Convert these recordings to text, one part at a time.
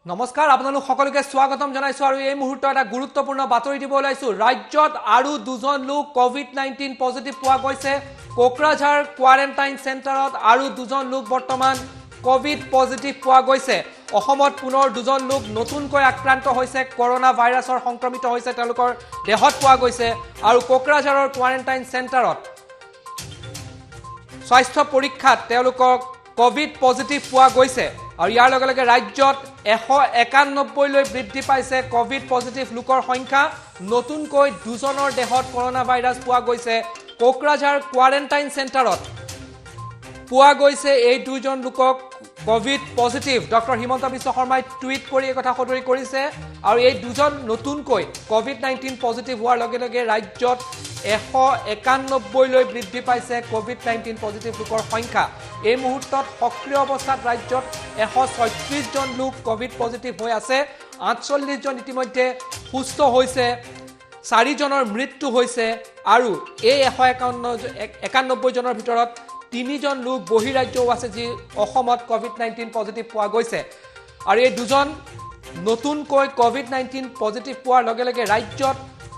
নমস্কাৰ আপোনালোক সকলোকে স্বাগতম জনাইছো আৰু এই মুহূৰ্তত এটা গুৰুত্বপূৰ্ণ বাতৰি দিব ওলাইছো ৰাজ্যত আৰু দুজন লোক কোভিড-19 পজিটিভ পোৱা গৈছে কোকৰাঝাৰ কোৱাৰেণ্টাইন চেণ্টাৰত আৰু দুজন লোক বৰ্তমান কোভিড পজিটিভ পোৱা গৈছে অসমত পুনৰ দুজন লোক নতুনকৈ আক্ৰান্ত হৈছে কৰোনা ভাইৰাছৰ সংক্ৰমিত হৈছে তেওঁলোকৰ দেহত পোৱা গৈছে আৰু কোকৰাঝাৰৰ কোৱাৰেণ্টাইন চেণ্টাৰত স্বাস্থ্য পৰীক্ষাত তেওঁলোকক কোভিড পজিটিভ পোৱা গৈছে আৰু ইয়াৰ লগে লগে ৰাজ্যত 191 লৈ বৃদ্ধি পাইছে কোভিড পজিটিভ লোকৰ সংখ্যা নতুনকৈ দুজনৰ দেহত কৰোনা ভাইৰাছ পোৱা গৈছে কোকৰাঝাৰ কোৱাৰেণ্টাইন চেণ্টাৰত পোৱা গৈছে এই দুজন লোকক Covid positive doctor Himanta Biswa শৰ্মাই টুইট কৰি এই কথা সদৰি কৰিছে আৰু এই দুজন নতুনকৈ কোভিড-19 পজিটিভ হোৱাৰ লগে লগে ৰাজ্যত 191 লৈ বৃদ্ধি পাইছে কোভিড-19 পজিটিভ লোকৰ সংখ্যা এই মুহূৰ্তত সক্ৰিয় অৱস্থাত ৰাজ্যত 136 জন লোক কোভিড পজিটিভ হৈ আছে 48 জন ইতিমধ্যে সুস্থ হৈছে 4 জনৰ মৃত্যু হৈছে আৰু এই 191 জনৰ ভিতৰত 3 জন লোক বহিৰাজ্যও আছে যি অসমত কোভিড-19 পজিটিভ পোৱা গৈছে আৰু এই দুজন নতুনকৈ কোভিড-19 পজিটিভ পোৱাৰ লগে লগে ৰাজ্যত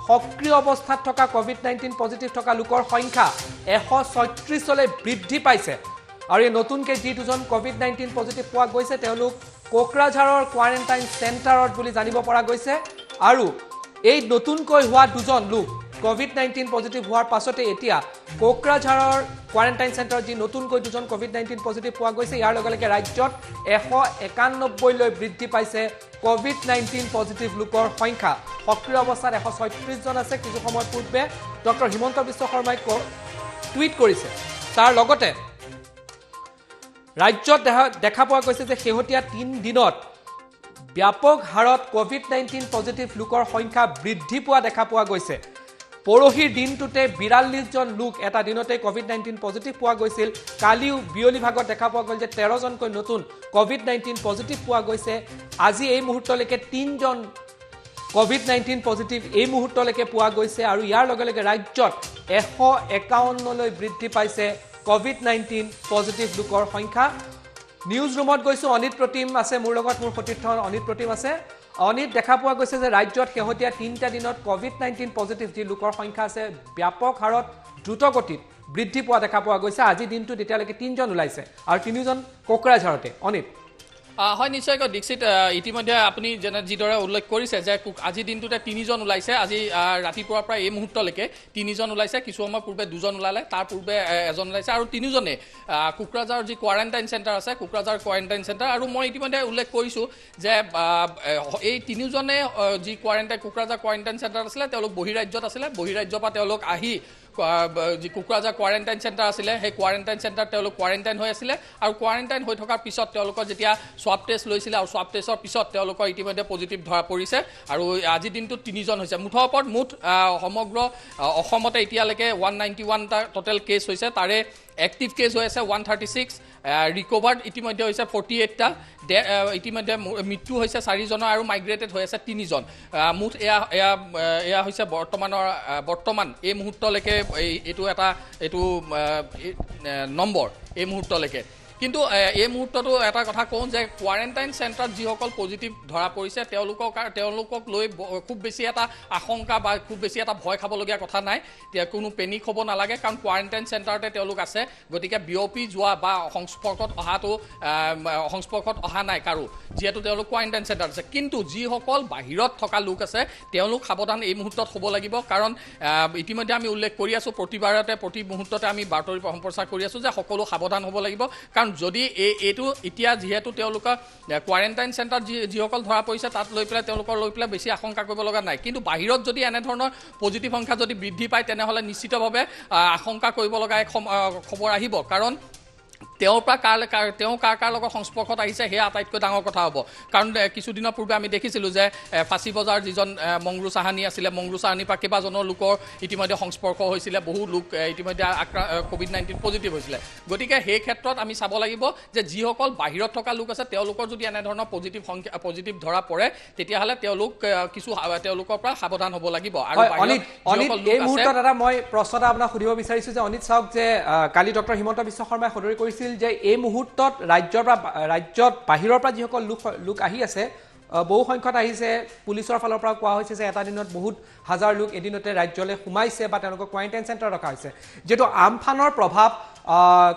সক্ৰিয় অৱস্থাত থকা কোভিড-19 পজিটিভ থকা লোকৰ সংখ্যা 136 লৈ বৃদ্ধি পাইছে আৰু এই নতুনকৈ যি দুজন কোভিড-19 পজিটিভ পোৱা গৈছে তেওঁলোক কোকৰাঝাৰৰ কোৱাৰেণ্টাইন চেণ্টাৰত বুলি জানিব পৰা গৈছে আৰু এই নতুনকৈ হোৱা দুজন লোক কোভিড-19 পজিটিভ হোৱাৰ পাছতে এতিয়া কোকৰাঝাৰৰ কোৱাৰেণ্টাইন চেণ্টাৰত যি নতুনকৈ দুজন কোভিড-19 পজিটিভ পোৱা গৈছে ইয়াৰ লগে লগে ৰাজ্যত 191 লৈ বৃদ্ধি পাইছে কোভিড-19 পজিটিভ লোকৰ সংখ্যা সক্ৰিয় অৱস্থাত 136 জন আছে কিছু সময় পূৰ্বে ডক্টৰ হিমন্ত বিশ্ব শৰ্মাই টুইট কৰিছে তাৰ লগতে ৰাজ্যত দেখা পোৱা গৈছে যে শেহতীয়া 3 দিনত ব্যাপক হাৰত কোভিড-19 পজিটিভ লোকৰ সংখ্যা বৃদ্ধি পোৱা দেখা পোৱা গৈছে পৰহিৰ দিনটোতে 42 জন লোক এটা দিনতে কোভিড-19 পজিটিভ পোৱা গৈছিল কালিও বিয়লি ভাগত দেখা পোৱা গ'ল যে 13 জনকৈ নতুন কোভিড-19 পজিটিভ পোৱা গৈছে আজি এই মুহূৰ্তলৈকে 3 জন কোভিড-19 পজিটিভ এই মুহূৰ্তলৈকে পোৱা গৈছে আৰু ইয়াৰ লগে লগে ৰাজ্যত 151 লৈ বৃদ্ধি পাইছে কোভিড-19 পজিটিভ লোকৰ সংখ্যা নিউজ ৰুমত গৈছো অনিত প্ৰতিম আছে মোৰ লগত মোৰ সতীৰ্থ অনিত প্ৰতিম আছে অনিত দেখা পোৱা গৈছে যে ৰাজ্যত শেহতীয়া 3টা দিনত কোভিড-19 পজিটিভ যি লোকৰ সংখ্যা আছে ব্যাপক হাৰত দ্ৰুতগতিত বৃদ্ধি পোৱা দেখা পোৱা গৈছে আজি দিনটো তেতিয়ালৈকে 3 জন ওলাইছে আৰু 3 জন কোকৰাঝাৰতে অনিত হয় নিশ্চয়কৈ দীক্ষিত ইতিমধ্যে আপুনি যিদৰে উল্লেখ কৰিছে যে আজি দিনটোতে 3 জন ওলাইছে আজি ৰাতিপুৱাৰ পৰা এই মুহূৰ্তলৈকে 3 জন ওলাইছে কিছু সময় পূৰ্বে 2 জন ওলালে তাৰ পূৰ্বে এজন ওলাইছে আৰু 3 জনে কোকৰাঝাৰ যি কোৱাৰেণ্টাইন চেণ্টাৰ আছে কোকৰাঝাৰ কোৱাৰেণ্টাইন চেণ্টাৰ আৰু মই ইতিমধ্যে উল্লেখ কৰিছোঁ যে এই 3 জনে যি কোকৰাঝাৰ কোৱাৰেণ্টাইন চেণ্টাৰ আছিলে তেওঁলোক বহিৰাজ্যত আছিলে বহিৰাজ্যৰ পৰা তেওঁলোক আহি যি কোকৰাঝাৰ কোৱাৰেণ্টাইন চেণ্টাৰ আছিলে সেই কোৱাৰেণ্টাইন চেণ্টাৰ তেওঁলোক কোৱাৰেণ্টাইন হৈ আছিলে আৰু কোৱাৰেণ্টাইন হৈ থকাৰ পিছত তেওঁলোকৰ যেতিয়া স্বাব টেষ্ট লৈছিলে আৰু স্বাব টেষ্টৰ পিছত তেওঁলোকৰ ইতিমধ্যে পজিটিভ ধৰা পৰিছে আৰু আজি দিনটোত 3 জন হৈছে মুঠৰ ওপৰত সমগ্ৰ অসমতে এতিয়ালৈকে 191টা টোটেল কেছ হৈছে তাৰে এক্টিভ কেছ হৈ আছে 136 ৰিকভাৰ্ড ইতিমধ্যে হৈছে 48টা ইতিমধ্যে মৃত্যু হৈছে 4 জনৰ আৰু মাইগ্ৰেটেড হৈ আছে 3 জন মুঠ এয়া হৈছে বৰ্তমান এই মুহূৰ্তলৈকে এইটো নম্বৰ এই মুহূৰ্তলৈকে কিন্তু এই মুহূৰ্ততো এটা কথা কওঁ যে কোৱাৰেণ্টাইন চেণ্টাৰত যিসকল পজিটিভ ধৰা পৰিছে তেওঁলোকক লৈ খুব বেছি এটা আশংকা বা খুব বেছি এটা ভয় খাবলগীয়া কথা নাই কোনো পেনিক হ'ব নালাগে কাৰণ কোৱাৰেণ্টাইন চেণ্টাৰতে তেওঁলোক আছে গতিকে বিয়পি যোৱা বা সংস্পৰ্শত অহা নাই কাৰো যিহেতু তেওঁলোক কোৱাৰেণ্টাইন চেণ্টাৰ আছে কিন্তু যিসকল বাহিৰত থকা লোক আছে তেওঁলোক সাৱধান এই মুহূৰ্তত হ'ব লাগিব কাৰণ ইতিমধ্যে আমি উল্লেখ কৰি আছোঁ প্ৰতিবাৰতে প্ৰতি মুহূৰ্ততে আমি বাতৰি সম্প্ৰচাৰ কৰি আছোঁ যে সকলো সাৱধান হ'ব লাগিব কাৰণ যদি এইটো এতিয়া যিহেতু তেওঁলোকৰ কোৱাৰেণ্টাইন চেণ্টাৰ যিসকল ধৰা পৰিছে তাত লৈ পেলাই বেছি আশংকা কৰিব লগা নাই কিন্তু বাহিৰত যদি এনেধৰণৰ পজিটিভ সংখ্যা যদি বৃদ্ধি পায় তেনেহ'লে নিশ্চিতভাৱে আশংকা কৰিব লগা এক খবৰ আহিব কাৰণ তেওঁ কাৰ লগত সংস্পৰ্শত আহিছে সেয়া আটাইতকৈ ডাঙৰ কথা হ'ব কাৰণ কিছুদিনৰ পূৰ্বে আমি দেখিছিলোঁ যে ফাঁচী বজাৰ যিজন মংগৰু চাহানী আছিলে মংগৰু চাহানীৰ পৰা কেইবাজনৰ লোকৰ ইতিমধ্যে সংস্পৰ্শ হৈছিলে বহু লোক ইতিমধ্যে কোভিড-19 পজিটিভ হৈছিলে গতিকে সেই ক্ষেত্ৰত আমি চাব লাগিব যে যিসকল বাহিৰত থকা লোক আছে তেওঁলোকৰ যদি এনেধৰণৰ পজিটিভ ধৰা পৰে তেতিয়াহ'লে তেওঁলোকৰ পৰা সাৱধান হ'ব লাগিব আৰু এই মুহূৰ্তত এটা মই প্ৰশ্ন এটা আপোনাক সুধিব বিচাৰিছোঁ যে অনিত চাওক যে কালি ডক্টৰ হিমন্ত বিশ্ব শৰ্মাই সদৰি কৰিছিল যে এই মুহূৰ্তত ৰাজ্যত বাহিৰৰ পৰা যিসকল লোক আহি আছে বহু সংখ্যত আহিছে পুলিচৰ ফালৰ পৰা কোৱা হৈছে যে এটা দিনত বহুত হাজাৰ লোক এদিনতে ৰাজ্যলৈ সোমাইছে বা তেওঁলোকক কোৱাৰেণ্টাইন চেণ্টাৰ ৰখা হৈছে যেটো আমফানৰ প্ৰভাৱ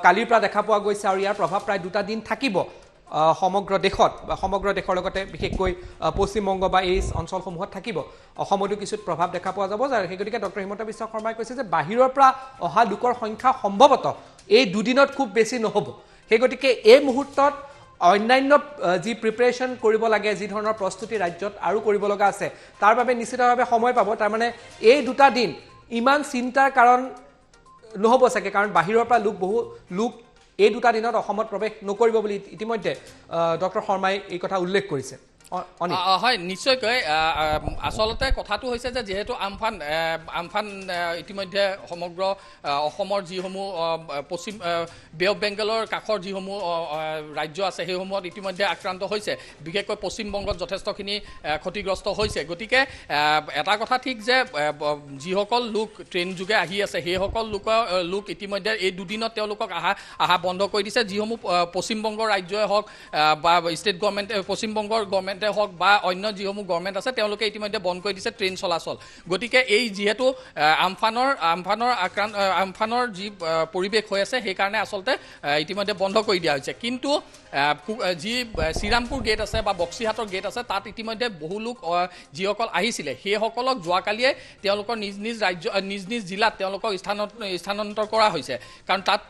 কালিৰ পৰা দেখা পোৱা গৈছে আৰু ইয়াৰ প্ৰভাৱ প্ৰায় 2টা দিন থাকিব সমগ্ৰ দেশত সমগ্ৰ দেশৰ লগতে বিশেষকৈ পশ্চিমবংগ বা এই অঞ্চলসমূহত থাকিব অসমতো কিছু প্ৰভাৱ দেখা পোৱা যাব যাৰ হেগতিকে ডক্টৰ হিমন্ত বিশ্ব শৰ্মাই কৈছে যে বাহিৰৰ পৰা অহা লোকৰ সংখ্যা সম্ভৱতঃ এই দুদিনত খুব বেছি নহব হেগতিকে এই মুহূৰ্তত অন্যান্য যি প্ৰিপাৰেচন কৰিব লাগে যি ধৰণৰ প্ৰস্তুতি ৰাজ্যত আৰু কৰিব লগা আছে তাৰ বাবে নিশ্চিতভাৱে সময় পাব তাৰ মানে এই 2টা দিন ইমান চিন্তাৰ কাৰণ নহব সকে কাৰণ বাহিৰৰ পৰা বহু লোক এই 2টা দিনত অসমত প্ৰৱেশ নকৰিব বুলি ইতিমধ্যে ডক্টৰ শৰ্মাই এই কথা উল্লেখ কৰিছে হয় নিশ্চয়কৈ আসলতে কথাটো হৈছে যে যেহেতু আমফান ইতিমধ্যে সমগ্ৰ অসমৰ যিসমূহ পশ্চিম বে অফ বেংগলৰ কাষৰ যিসমূহ ৰাজ্য আছে সেইসমূহত ইতিমধ্যে আক্ৰান্ত হৈছে বিশেষকৈ পশ্চিমবংগত যথেষ্টখিনি ক্ষতিগ্ৰস্ত হৈছে গতিকে এটা কথা ঠিক যে যিসকল লোক ট্ৰেইন যোগে আহি আছে সেইসকল লোক ইতিমধ্যে এই দুদিনত তেওঁলোকক আহা বন্ধ কৰি দিছে যিসমূহ পশ্চিমবংগৰ ৰাজ্যই হওক বা ষ্টেট গভৰ্ণমেণ্ট পশ্চিমবংগৰ গভৰ্ণমেণ্ট হওক বা অন্য যিসমূহ গভৰ্ণমেণ্ট আছে তেওঁলোকে ইতিমধ্যে বন্ধ কৰি দিছে ট্ৰেইন চলাচল গতিকে এই যিহেতু আমফানৰ যি পৰিৱেশ হৈ আছে সেইকাৰণে আচলতে ইতিমধ্যে বন্ধ কৰি দিয়া হৈছে কিন্তু যি শ্ৰীৰামপুৰ গেট আছে বা বক্সিহাটৰ গেট আছে তাত ইতিমধ্যে বহু লোক যিসকল আহিছিলে সেইসকলক যোৱাকালিয়ে তেওঁলোকৰ নিজ নিজ জিলাত তেওঁলোকক স্থানান্তৰ কৰা হৈছে কাৰণ তাত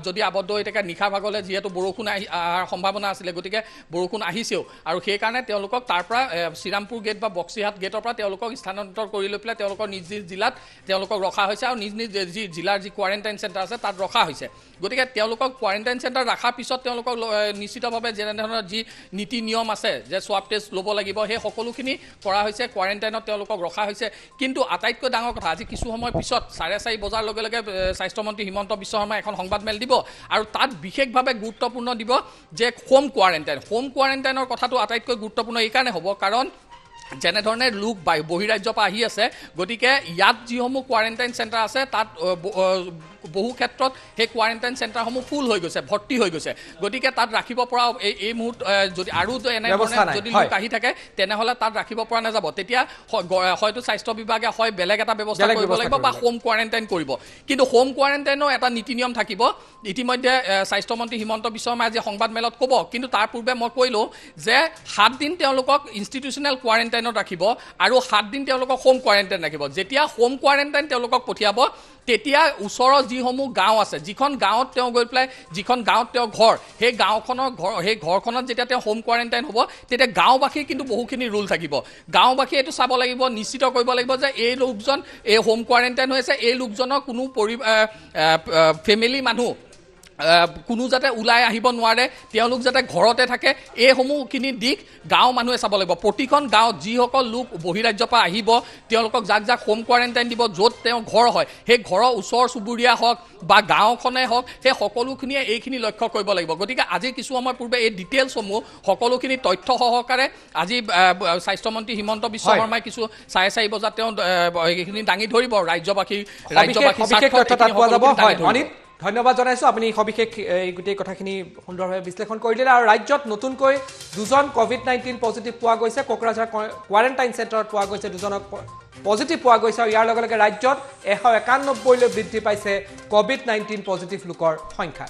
যদি আবদ্ধ হৈ থাকে নিশা ভাগলৈ যিহেতু বৰষুণ অহাৰ সম্ভাৱনা আছিলে গতিকে বৰষুণ আহিছেও আৰু সেইকাৰণে তেওঁলোকক তাৰ পৰা শ্ৰীৰামপুৰ গেট বা বক্সিহাট গেটৰ পৰা তেওঁলোকক স্থানান্তৰ কৰি লৈ পেলাই তেওঁলোকৰ নিজ জিলাত তেওঁলোকক ৰখা হৈছে আৰু নিজ যি জিলাৰ যি কোৱাৰেণ্টাইন চেণ্টাৰ আছে তাত ৰখা হৈছে গতিকে তেওঁলোকক কোৱাৰেণ্টাইন চেণ্টাৰ ৰখাৰ পিছত তেওঁলোকক নিশ্চিতভাৱে যেনেধৰণৰ যি নীতি নিয়ম আছে যে সোৱাব টেষ্ট ল'ব লাগিব সেই সকলোখিনি কৰা হৈছে কোৱাৰেণ্টাইনত তেওঁলোকক ৰখা হৈছে কিন্তু আটাইতকৈ ডাঙৰ কথা আজি কিছু সময় পিছত 4:30 বজাৰ লগে লগে স্বাস্থ্যমন্ত্ৰী হিমন্ত বিশ্ব শৰ্মাই এখন সংবাদমেল দিব আৰু তাত বিশেষভাৱে গুৰুত্বপূৰ্ণ দিব যে হোম কোৱাৰেণ্টাইনৰ কথাটো আটাইতকৈ গুৰুত্বপূৰ্ণ এইকাৰণে হ'ব কাৰণ যেনেধৰণে লোক বহিৰাজ্যৰ পৰা আহি আছে গতিকে ইয়াত যিসমূহ কোৱাৰেণ্টাইন চেণ্টাৰ আছে তাত বহু ক্ষেত্ৰত সেই কোৱাৰেণ্টাইন চেণ্টাৰসমূহ ফুল হৈ গৈছে ভৰ্তি হৈ গৈছে গতিকে তাত ৰাখিব পৰা এই মুহূৰ্ত যদি আৰু এনেধৰণে যদি লোক আহি থাকে তেনেহ'লে তাত ৰাখিব পৰা নাযাব তেতিয়া হয়তো স্বাস্থ্য বিভাগে হয় বেলেগ এটা ব্যৱস্থা কৰিব লাগিব বা হোম কোৱাৰেণ্টাইন কৰিব কিন্তু হোম কোৱাৰেণ্টাইনৰ এটা নীতি নিয়ম থাকিব ইতিমধ্যে স্বাস্থ্যমন্ত্ৰী হিমন্ত বিশ্ব শৰ্মাই আজি সংবাদমেলত ক'ব কিন্তু তাৰ পূৰ্বে মই কৈলোঁ যে 7 দিন তেওঁলোকক ইনষ্টিটিউচনেল কোৱাৰেণ্টাইনত ৰাখিব আৰু 7 দিন তেওঁলোকক হোম কোৱাৰেণ্টাইন ৰাখিব যেতিয়া হোম কোৱাৰেণ্টাইন তেওঁলোকক পঠিয়াব তেতিয়া ওচৰৰ যিসমূহ গাঁও আছে যিখন গাঁৱত তেওঁ গৈ পেলাই যিখন গাঁৱত তেওঁ ঘৰ সেই ঘৰখনত যেতিয়া তেওঁ হোম কোৱাৰেণ্টাইন হ'ব তেতিয়া গাঁওবাসীৰ কিন্তু বহুখিনি ৰুল থাকিব গাঁওবাসীয়ে এইটো চাব লাগিব নিশ্চিত কৰিব লাগিব যে এই লোকজন এই হোম কোৱাৰেণ্টাইন হৈ আছে এই লোকজনৰ কোনো ফেমিলি মানুহ কোনো যাতে ওলাই আহিব নোৱাৰে তেওঁলোক যাতে ঘৰতে থাকে এইসমূহখিনি দিশ গাঁও মানুহে চাব লাগিব প্ৰতিখন গাঁৱত যিসকল লোক বহিৰাজ্যৰ পৰা আহিব তেওঁলোকক যাক হোম কোৱাৰেণ্টাইন দিব য'ত তেওঁ ঘৰ হয় সেই ঘৰৰ ওচৰ চুবুৰীয়া হওক বা গাঁওখনে হওক সেই সকলোখিনিয়ে এইখিনি লক্ষ্য কৰিব লাগিব গতিকে আজি কিছু সময় পূৰ্বে এই ডিটেইলছসমূহ সকলোখিনি তথ্য সহকাৰে আজি স্বাস্থ্যমন্ত্ৰী হিমন্ত বিশ্ব শৰ্মাই কিছু 4:30 বজাত তেওঁ এইখিনি দাঙি ধৰিব ৰাজ্যবাসী ধন্যবাদ জনাইছো আপুনি সবিশেষ এই গোটেই কথাখিনি সুন্দৰভাৱে বিশ্লেষণ কৰি দিলে আৰু ৰাজ্যত নতুনকৈ 2জন COVID-19 পজিটিভ পোৱা গৈছে কোকৰাঝাৰ কোৱাৰেণ্টাইন চেণ্টাৰত পোৱা গৈছে 2জনক পজিটিভ পোৱা গৈছে আৰু ইয়াৰ লগে লগে ৰাজ্যত 191 লৈ বৃদ্ধি পাইছে COVID-19 পজিটিভ লোকৰ সংখ্যা